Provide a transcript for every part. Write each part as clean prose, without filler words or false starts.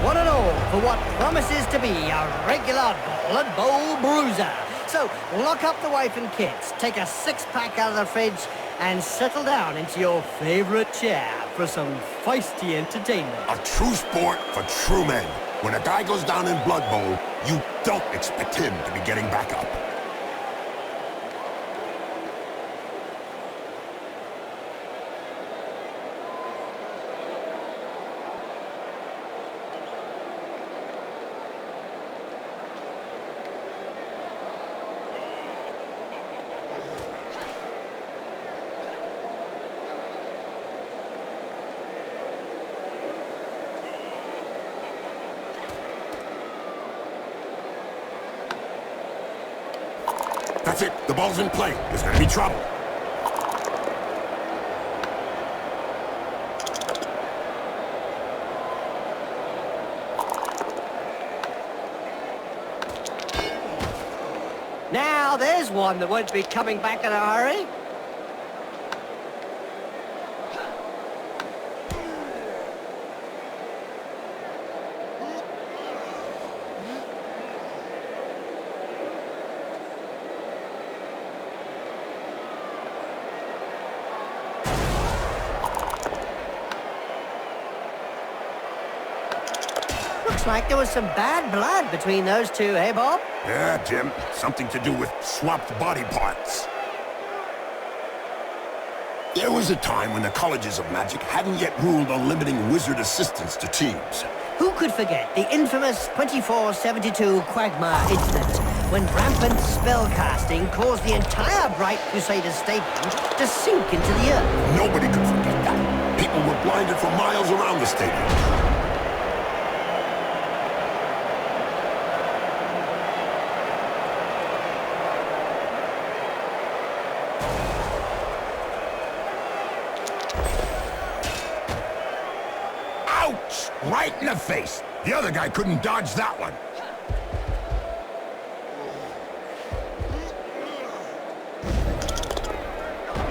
one and all, for what promises to be a regular Blood Bowl bruiser. So, lock up the wife and kids, take a six-pack out of the fridge, and settle down into your favorite chair for some feisty entertainment. A true sport for true men. When a guy goes down in Blood Bowl, you don't expect him to be getting back up. That's it. The ball's in play. There's gonna be trouble. Now, there's one that won't be coming back in a hurry. Looks like there was some bad blood between those two, eh, Bob? Yeah, Jim. Something to do with swapped body parts. There was a time when the colleges of magic hadn't yet ruled on limiting wizard assistants to teams. Who could forget the infamous 2472 Quagmire incident, when rampant spellcasting caused the entire Bright Crusaders stadium to sink into the earth? Nobody could forget that. People were blinded for miles around the stadium. Ouch! Right in the face! The other guy couldn't dodge that one.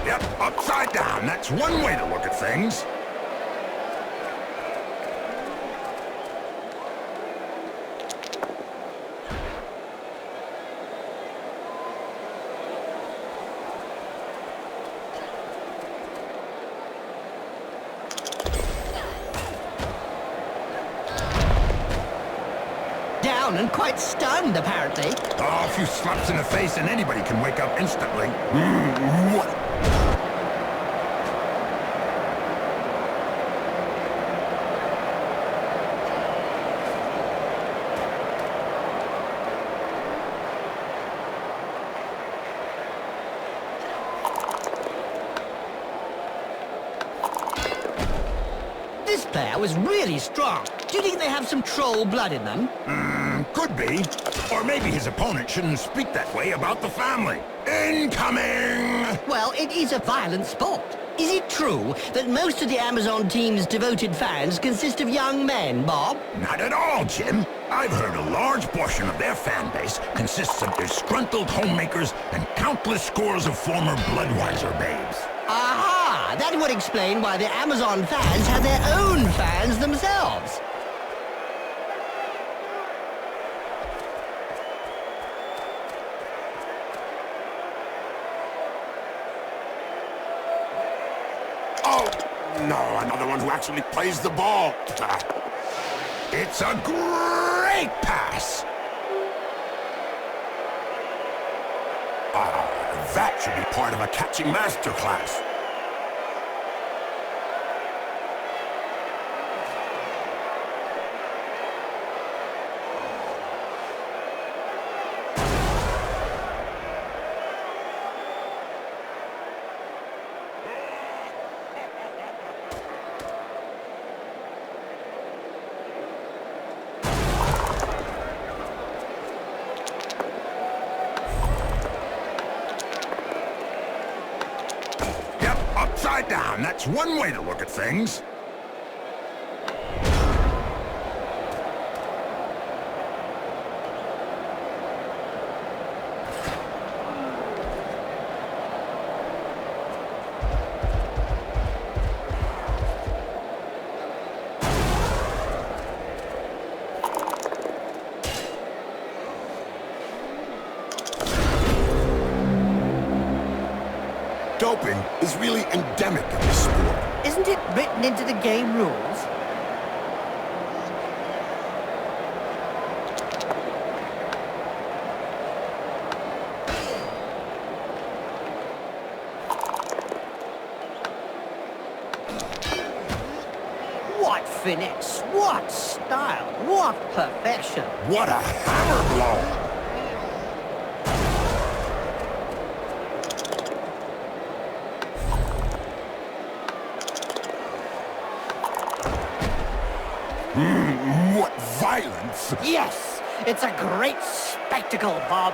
Yep, upside down. That's one way to look at things. Down and quite stunned, apparently. Oh, a few slaps in the face and anybody can wake up instantly. What? This player was really strong. Do you think they have some troll blood in them? Could be. Or maybe his opponent shouldn't speak that way about the family. Incoming! Well, it is a violent sport. Is it true that most of the Amazon team's devoted fans consist of young men, Bob? Not at all, Jim. I've heard a large portion of their fan base consists of disgruntled homemakers and countless scores of former Bloodwiser babes. Aha! That would explain why the Amazon fans have their own fans themselves. Oh, no, another one who actually plays the ball. It's a great pass. That should be part of a catching masterclass. Upside down, that's one way to look at things. doping is really endemic in this sport. Isn't it written into the game rules? What finesse, what style, what perfection. What a hammer blow! What violence! Yes, it's a great spectacle, Bob.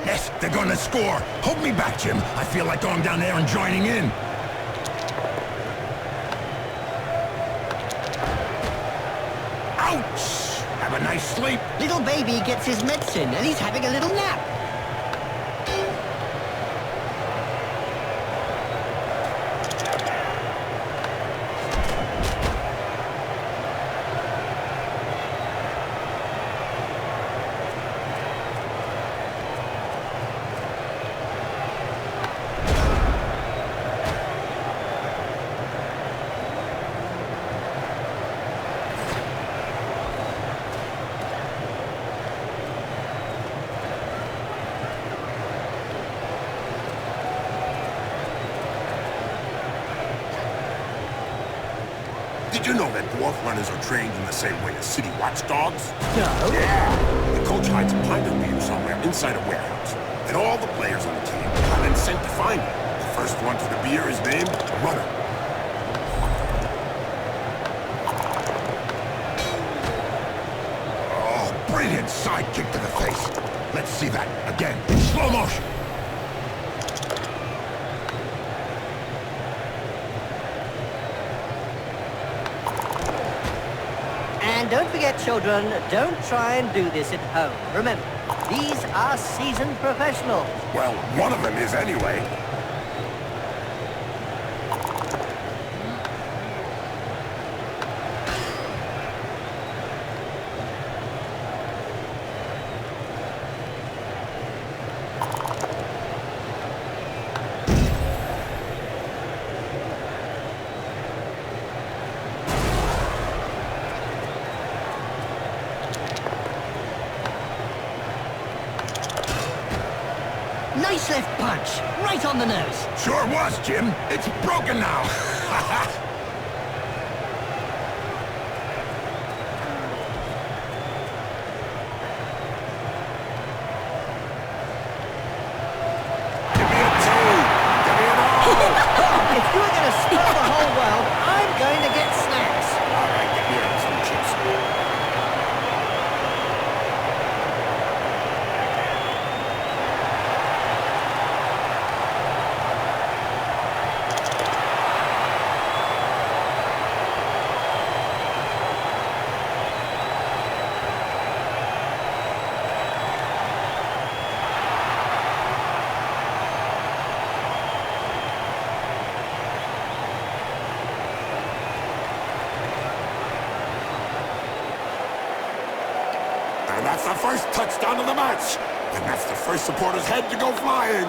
Yes, they're gonna score. Hold me back, Jim. I feel like going down there and joining in. Ouch! Have a nice sleep. Little baby gets his medicine and he's having a little nap. Did you know that dwarf runners are trained in the same way as city watchdogs? No. Yeah. The coach hides a pint of beer somewhere inside a warehouse. And all the players on the team are then sent to find it. The first one to the beer is named Runner. Oh, brilliant side kick to the face. Let's see that again in slow motion. And don't forget, children, don't try and do this at home. Remember, these are seasoned professionals. Well, one of them is anyway. Nice left punch, right on the nose. Sure was, Jim. It's broken now. Give me a two! Give me an O! If you're going to spoil the whole world, I'm going to get snacks. All right, get me some chips. And that's the first touchdown of the match. And that's the first supporter's head to go flying.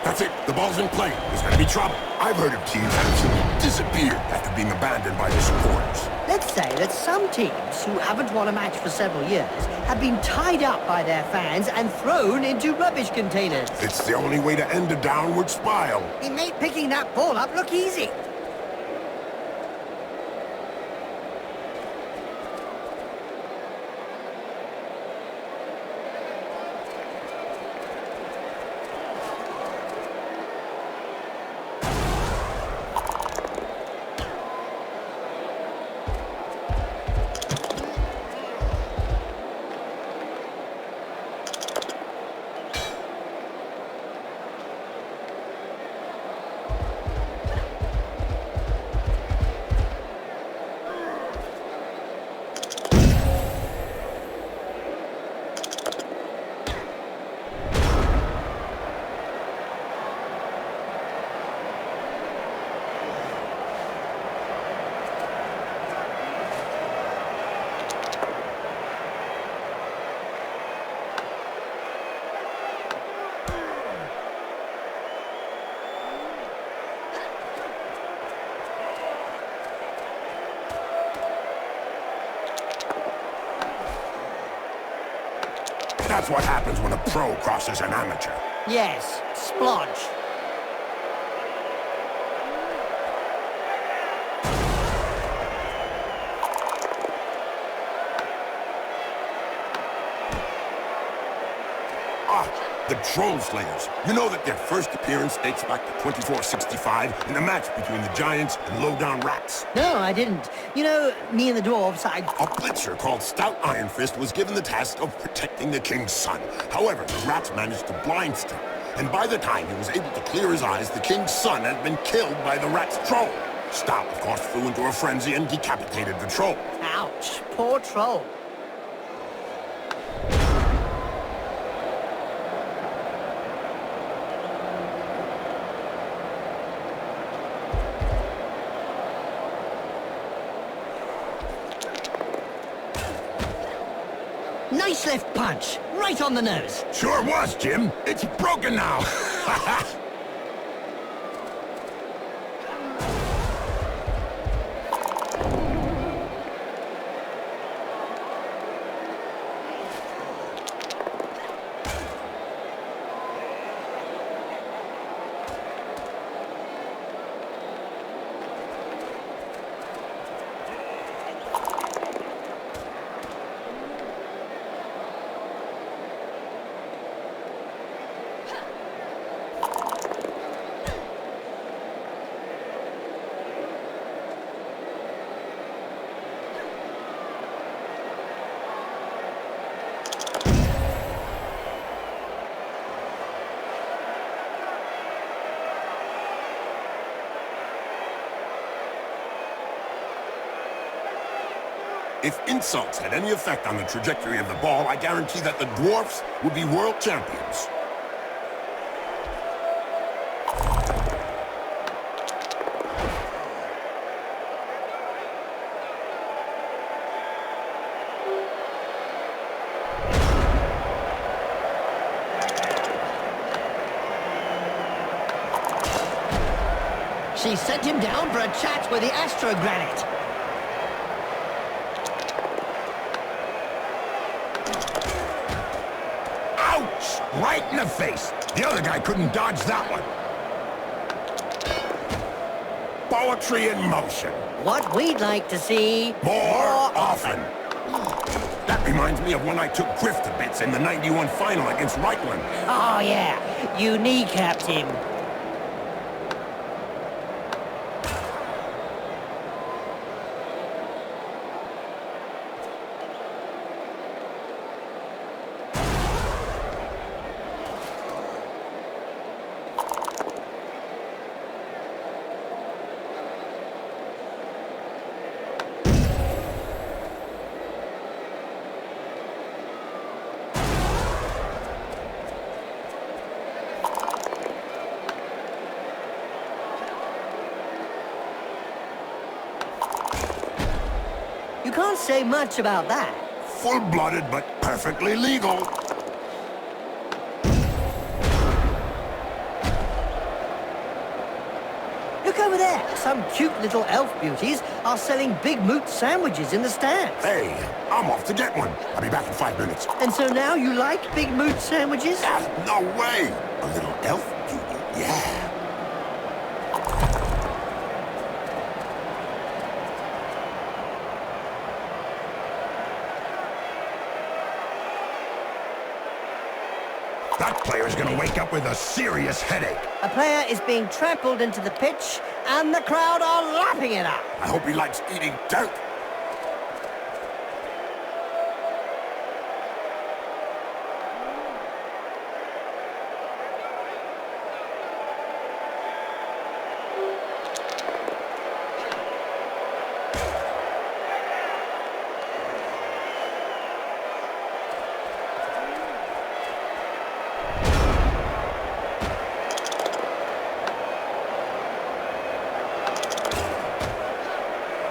That's it. The ball's in play. There's gonna be trouble. I've heard of teams that absolutely disappeared after being abandoned by the supporters. Let's say that some teams who haven't won a match for several years have been tied up by their fans and thrown into rubbish containers. It's the only way to end a downward spiral. It made picking that ball up look easy. That's what happens when a pro crosses an amateur. Yes, splodge. The Troll Slayers. You know that their first appearance dates back to 2465 in a match between the Giants and low-down rats. No, I didn't. You know, me and the dwarves, A blitzer called Stout Iron Fist was given the task of protecting the king's son. However, the rats managed to blind Stout, and by the time he was able to clear his eyes, the king's son had been killed by the rat's troll. Stout, of course, flew into a frenzy and decapitated the troll. Ouch, poor troll. Nice left punch, right on the nose. Sure was, Jim. It's broken now. If insults had any effect on the trajectory of the ball, I guarantee that the dwarfs would be world champions. She sent him down for a chat with the astrogranite. Ouch! Right in the face. The other guy couldn't dodge that one. Poetry in motion. What we'd like to see More often. That reminds me of when I took Griff to bits in the '91 final against Reichland. Oh yeah, you kneecapped him. You can't say much about that. Full-blooded but perfectly legal. Look over there. Some cute little elf beauties are selling Big Moot sandwiches in the stands. Hey, I'm off to get one. I'll be back in 5 minutes. And so now you like Big Moot sandwiches? Ah, no way! A little elf beauty, yeah. That player's gonna wake up with a serious headache. A player is being trampled into the pitch, and the crowd are lapping it up. I hope he likes eating dirt.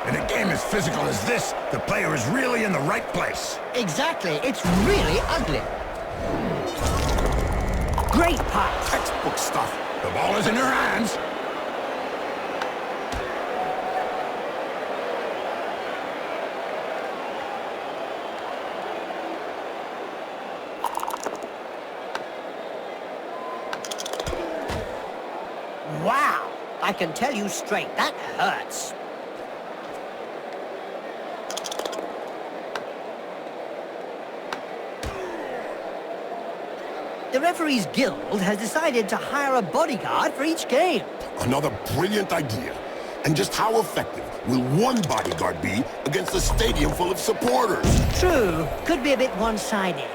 In a game as physical as this, the player is really in the right place. Exactly. It's really ugly. Great pass. Textbook stuff. The ball is in your hands. I can tell you straight, that hurts. The Referees Guild has decided to hire a bodyguard for each game. Another brilliant idea. And just how effective will one bodyguard be against a stadium full of supporters? True, could be a bit one-sided.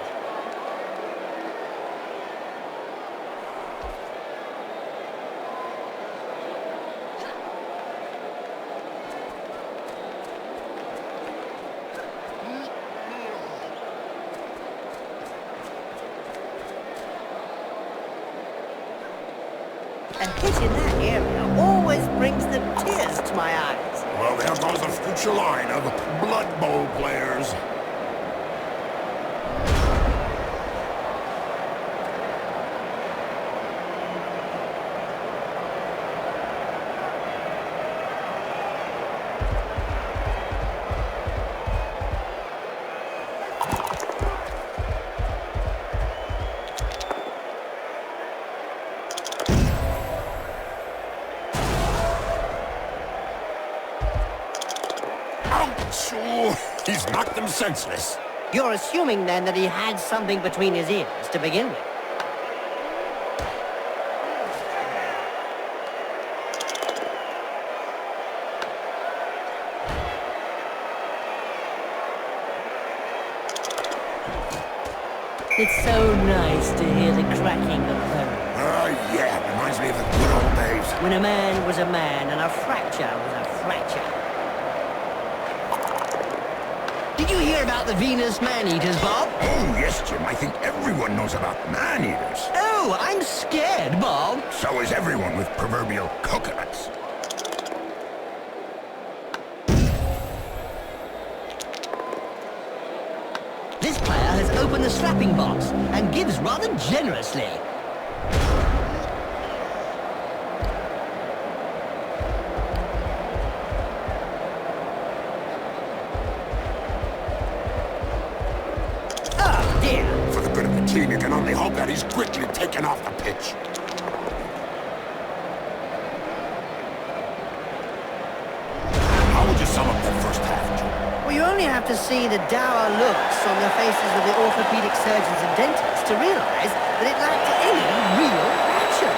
And hitting that area always brings the tears to my eyes. Well, there goes the future line of Blood Bowl players. Sure, he's knocked them senseless. You're assuming then that he had something between his ears to begin with. It's so nice to hear the cracking of bones. Yeah, reminds me of the good old days. When a man was a man and a fracture was a fracture. Did you hear about the Venus man-eaters, Bob? Oh, yes, Jim. I think everyone knows about man-eaters. Oh, I'm scared, Bob. So is everyone with proverbial coconuts. This player has opened the slapping box and gives rather generously. Oh, dear. For the good of the team, you can only hope that he's quickly taken off the pitch. How would you sum up that first half, Jim? Well, you only have to see the dour looks on the faces of the orthopedic surgeons and dentists to realize that it lacked any real action.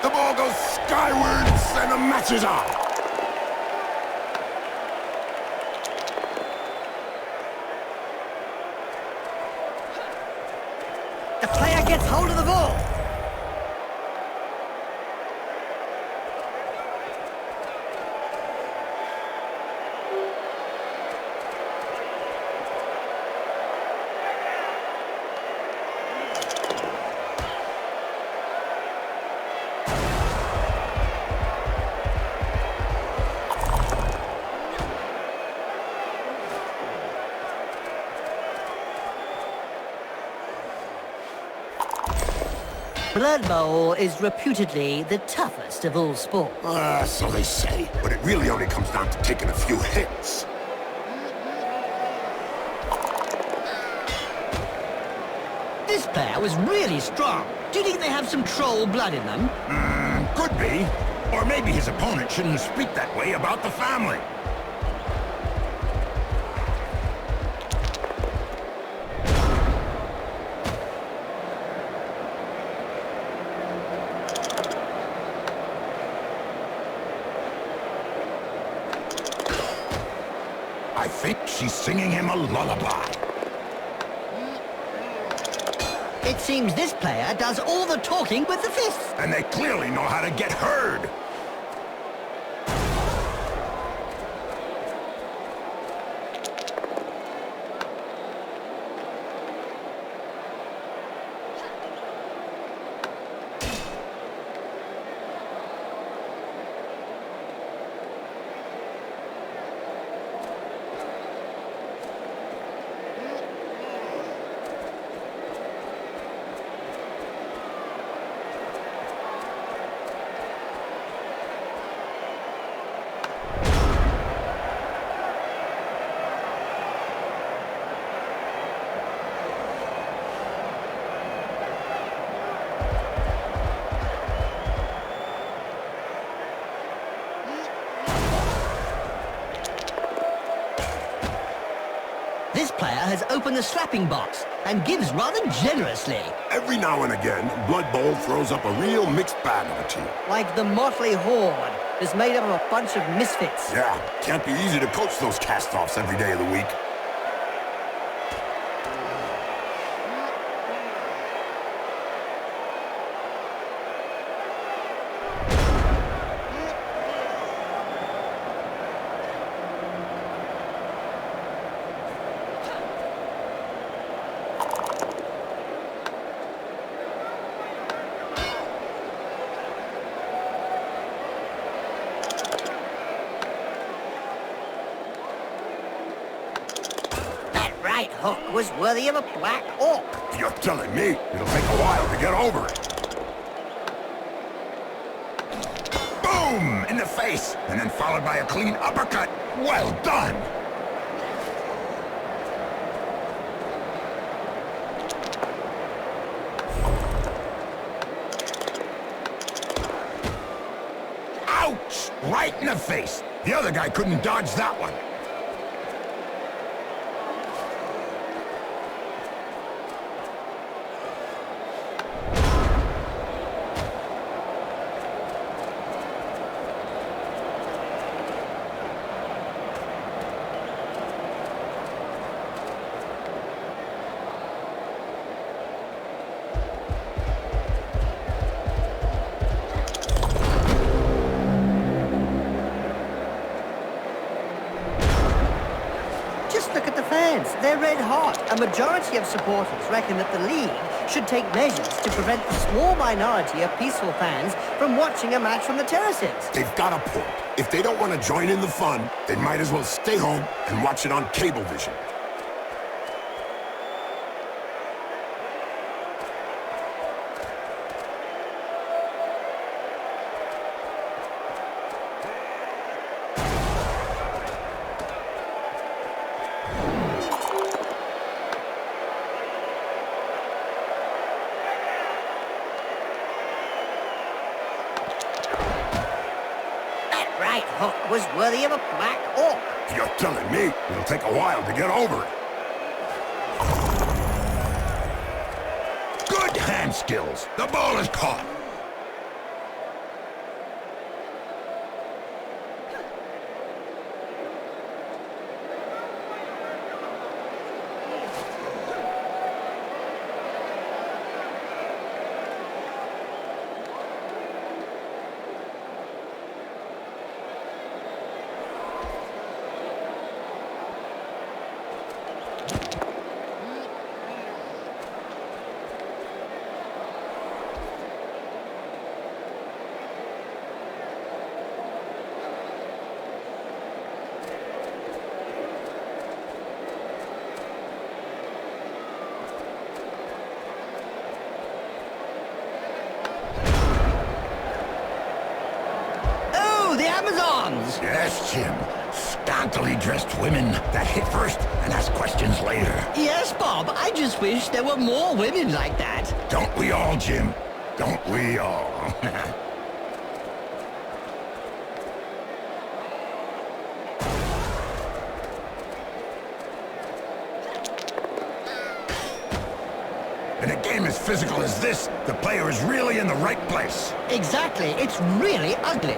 The ball goes skywards, and the match is on. The player gets hold of the ball. Blood Bowl is reputedly the toughest of all sports. So they say, but it really only comes down to taking a few hits. This player was really strong. Do you think they have some troll blood in them? Could be. Or maybe his opponent shouldn't speak that way about the family. I think she's singing him a lullaby. It seems this player does all the talking with the fists. And they clearly know how to get heard. This player has opened the slapping box and gives rather generously. Every now and again, Blood Bowl throws up a real mixed bag of a team. Like the motley horde is made up of a bunch of misfits. Yeah, can't be easy to coach those cast-offs every day of the week. Right hook was worthy of a black orc. You're telling me it'll take a while to get over it. Boom! In the face, and then followed by a clean uppercut. Well done! Ouch! Right in the face. The other guy couldn't dodge that one. Look at the fans. They're red hot. A majority of supporters reckon that the league should take measures to prevent the small minority of peaceful fans from watching a match from the terraces. They've got a point. If they don't want to join in the fun, they might as well stay home and watch it on Cablevision. Right hook was worthy of a black orc. You're telling me it'll take a while to get over it. Good hand skills. The ball is caught. The Amazons! Yes, Jim. Scantily dressed women that hit first and ask questions later. Yes, Bob. I just wish there were more women like that. Don't we all, Jim? Don't we all? In a game as physical as this, the player is really in the right place. Exactly. It's really ugly.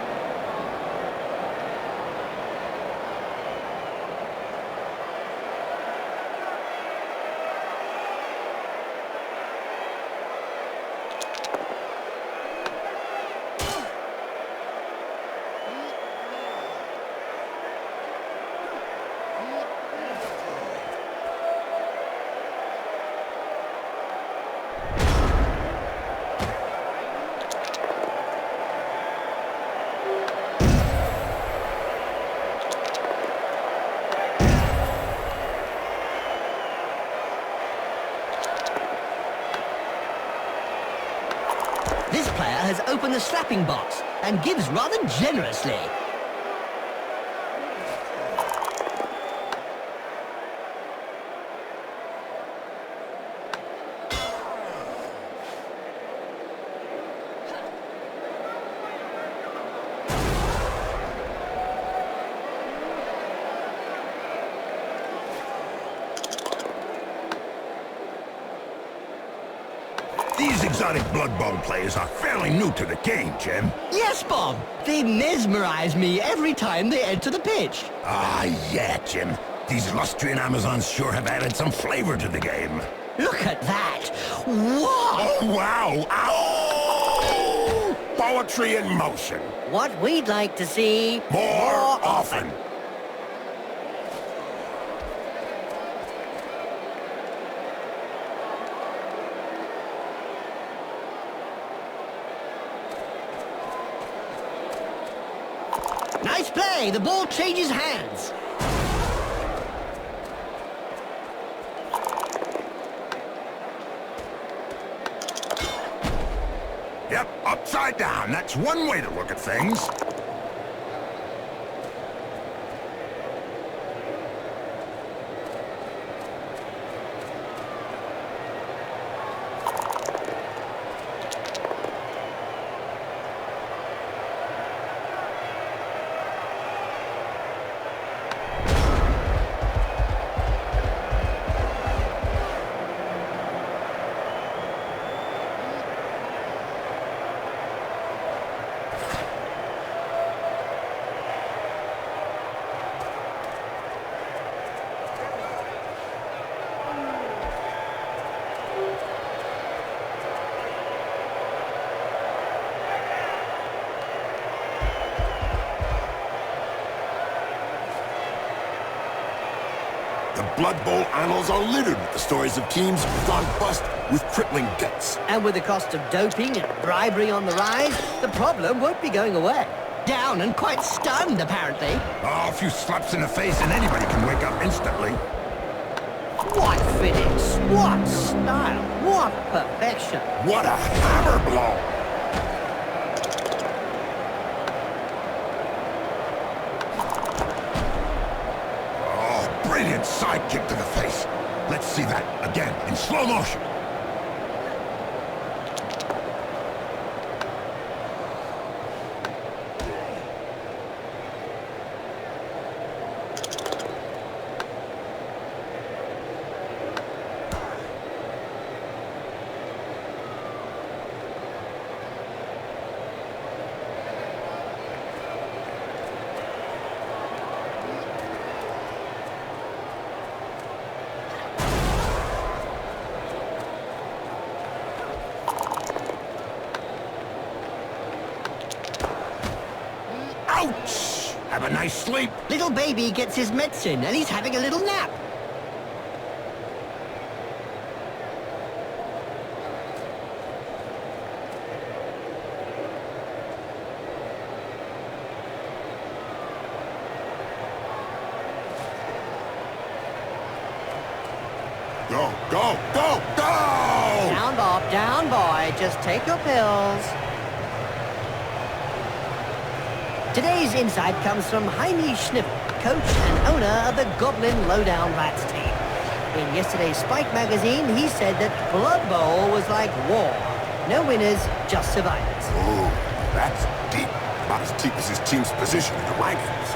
This player has opened the slapping box and gives rather generously. These exotic Blood Bowl players are fairly new to the game, Jim. Yes, Bob. They mesmerize me every time they enter the pitch. Ah, yeah, Jim. These Lustrian Amazons sure have added some flavor to the game. Look at that. Wow. Oh, wow! Ow! Poetry in motion. What we'd like to see More often. Nice play. The ball changes hands. Yep, upside down. That's one way to look at things. The Blood Bowl annals are littered with the stories of teams who've gone bust with crippling debts. And with the cost of doping and bribery on the rise, the problem won't be going away. Down and quite stunned, apparently. Oh, a few slaps in the face and anybody can wake up instantly. What finish! What style! What perfection! What a hammer blow! Brilliant side kick to the face. Let's see that again in slow motion. Ouch! Have a nice sleep. Little baby gets his medicine and he's having a little nap. Go, go, go, go! Down, Bob, down, boy. Just take your pills. Today's insight comes from Heini Schnippel, coach and owner of the Goblin Lowdown Rats team. In yesterday's Spike magazine, he said that Blood Bowl was like war. No winners, just survivors. Ooh, that's deep. About as deep as his team's position in the rankings.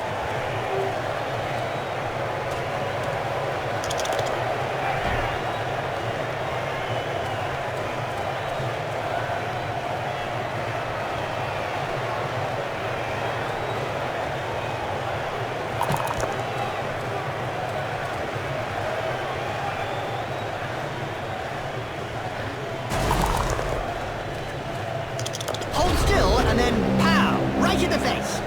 Hold still and then pow, right in the face.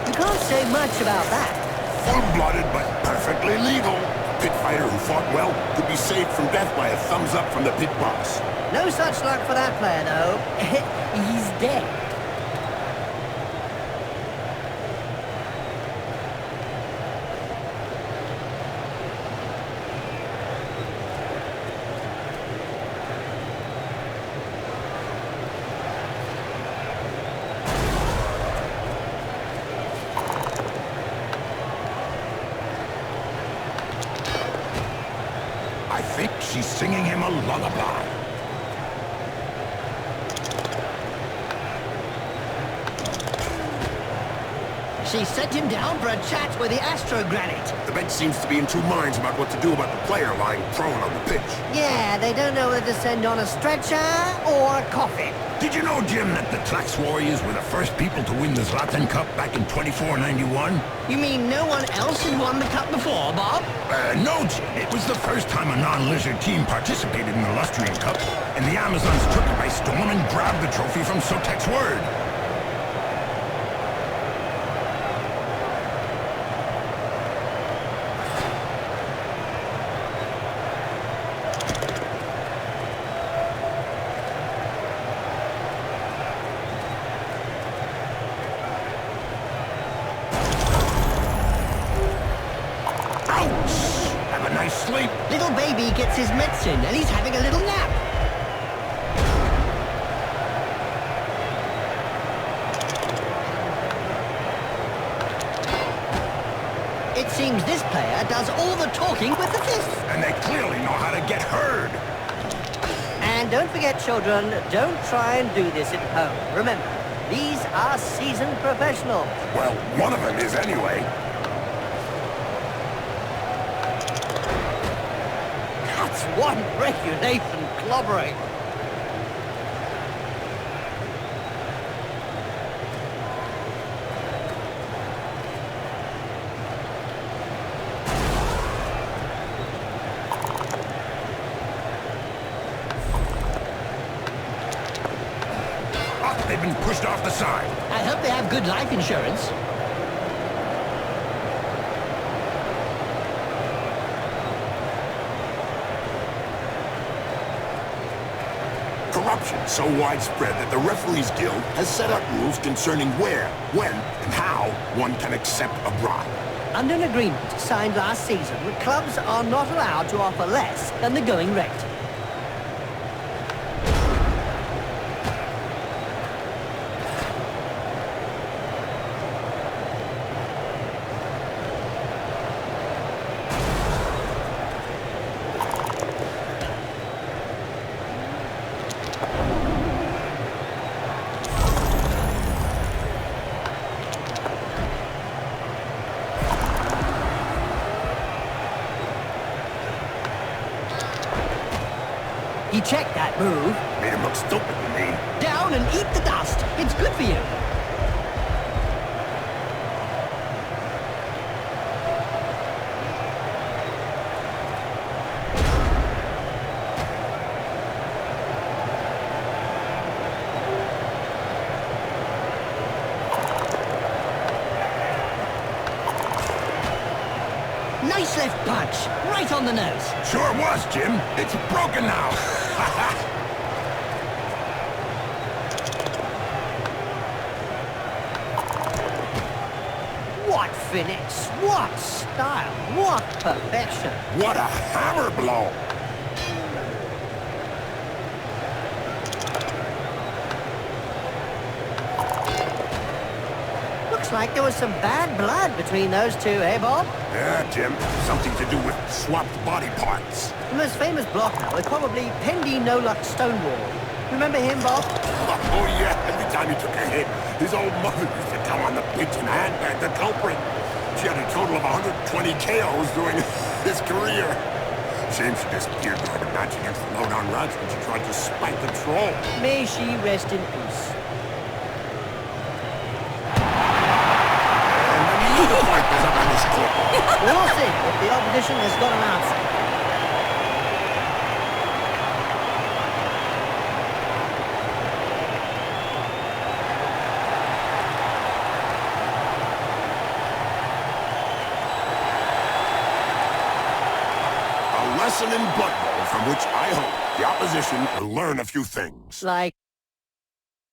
You can't say much about that. Full-blooded but perfectly legal. Pit fighter who fought well could be saved from death by a thumbs up from the pit boss. No such luck for that player, though. He's dead. I think she's singing him a lullaby. She sent him down for a chat with the Astrogranite. The bench seems to be in two minds about what to do about the player lying prone on the pitch. Yeah, they don't know whether to send on a stretcher or a coffin. Did you know, Jim, that the Tlax Warriors were the first people to win the Zlatan Cup back in 2491? You mean no one else had won the cup before, Bob? No, Jim. It was the first time a non-lizard team participated in the Lustrian Cup, and the Amazons took it by storm and grabbed the trophy from Sotek's word. Sleep. Little baby gets his medicine and he's having a little nap. It seems this player does all the talking with the fists. And they clearly know how to get heard. And don't forget, children, don't try and do this at home. Remember, these are seasoned professionals. Well, one of them is anyway. One regulation clobbering. Oh, they've been pushed off the side. I hope they have good life insurance. Corruption so widespread that the Referees Guild has set up rules concerning where, when, and how one can accept a bribe. Under an agreement signed last season, clubs are not allowed to offer less than the going rate. He checked that move. Made him look stupid to me. Down and eat the dust. It's good for you. Nice left punch, right on the nose. Sure was, Jim. It's broken now. What finesse, what style, what perfection. What a hammer blow! Looks like there was some bad blood between those two, eh, Bob? Yeah, Jim. Something to do with swapped body parts. The most famous blocker was probably Pendy No-Luck Stonewall. Remember him, Bob? Oh, yeah. Every time he took a hit, his old mother used to come on the pitch and handbag the culprit. She had a total of 120 KOs during his career. Shame she disappeared during a match against the Lowdown Rats when she tried to spank the troll. May she rest in peace. And the point was up on this clip. We'll see if the opposition has got an answer. Lesson in BloodBowl from which I hope the opposition will learn a few things. Like,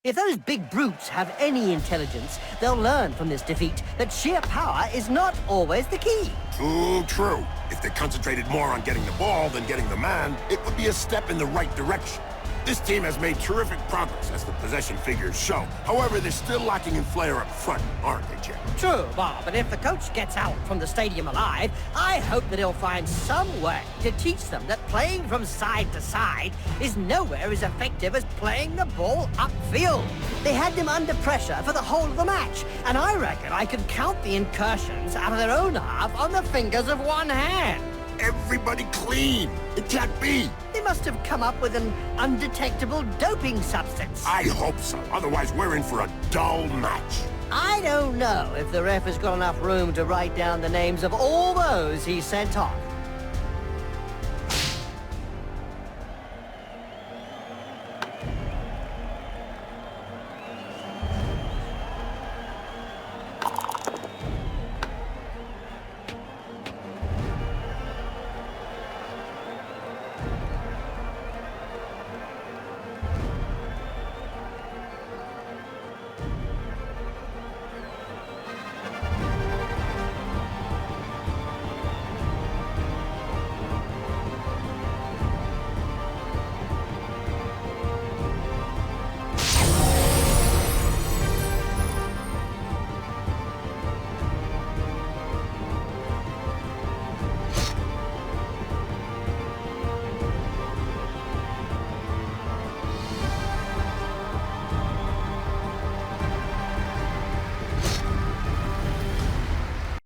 if those big brutes have any intelligence, they'll learn from this defeat that sheer power is not always the key. Too true. If they concentrated more on getting the ball than getting the man, it would be a step in the right direction. This team has made terrific progress, as the possession figures show. However, they're still lacking in flair up front, aren't they, Jim? True, Bob, but if the coach gets out from the stadium alive, I hope that he'll find some way to teach them that playing from side to side is nowhere as effective as playing the ball upfield. They had them under pressure for the whole of the match, and I reckon I could count the incursions out of their own half on the fingers of one hand. Everybody clean! It can't be! They must have come up with an undetectable doping substance. I hope so. Otherwise, we're in for a dull match. I don't know if the ref has got enough room to write down the names of all those he sent off.